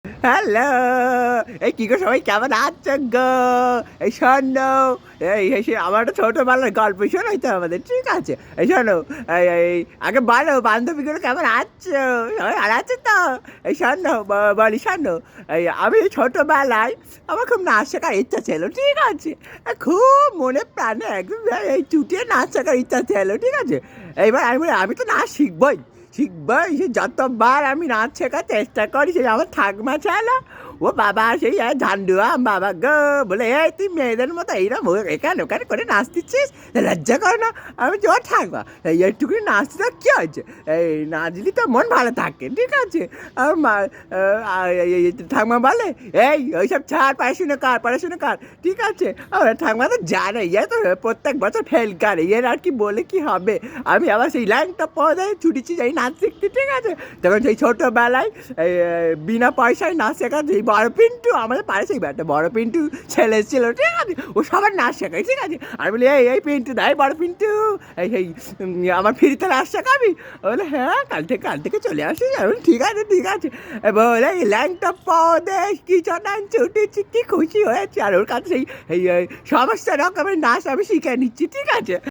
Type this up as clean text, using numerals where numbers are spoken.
Hello! এই কি গো সবাই কেমন আছো গো? এই শোনো, এই আমার একটা ছোটবেলার গল্প শোনাই তো আমাদের, ঠিক আছে? এই শোনো, এই আগে বলো বান্ধবীগুলো কেমন আছো? সবাই ভালো আছে তো? এই শোনো বলি শোনো, আমি ছোটবেলায় আমার খুব নাচ শেখার ইচ্ছা ছিল, ঠিক আছে? খুব মনে প্রাণে একদম এই চুটিয়ে নাচ শেখার ইচ্ছা ছিল, ঠিক আছে? এইবার আমি তো নাচ শিখবই। শিখবই, সে যতবার আমি নাচ শেখার চেষ্টা করি সে আমার ঠাকমা ছাড়া ও বাবা সেই ঝান্ডুয়া বাবা গো বলে এই তুই মেয়েদের মতো এইরকম এখানে ওখানে করে নাচতেছিস, লজ্জা করে না? আমি যে ও ঠাকমা এইটুকুনি নাচতে কী হয়েছে? এই নাচলি তো মন ভালো থাকে, ঠিক আছে? আর ঠাকমা বলে এই ওইসব ছাড়, পড়াশুনো কর, ঠিক আছে? ঠাকমা তো জানে ইয়ে তো প্রত্যেক বছর ফেল করে, এর আর কি বলে কি হবে? আমি আবার সেই ল্যাংটা পদায় ছুটেছি যাই নাচ শিখতে, ঠিক আছে? তখন সেই ছোটোবেলায় এই বিনা পয়সায় নাচ শেখা সেই বড় পিন্টু আমাদের পাড়ে সেই একটা বড় পিন্টু ছেলে ছিল, ঠিক আছে? ও সবার নাচ শেখায়, ঠিক আছে? আমি বলি এই পিন্টু দাই বড় পিন্টু এই সেই আমার ফ্রিতে নাচ শেখাবি? ও বলে হ্যাঁ কাল থেকে চলে আসিস। আমি বলি ঠিক আছে ঠিক আছে। বলে ল্যাংটা পদে কি চটান ছুটেছি, কি খুশি হয়েছে। আর ওর কাছে সেই এই সমস্ত রকমের নাচ আমি শিখে নিচ্ছি, ঠিক আছে?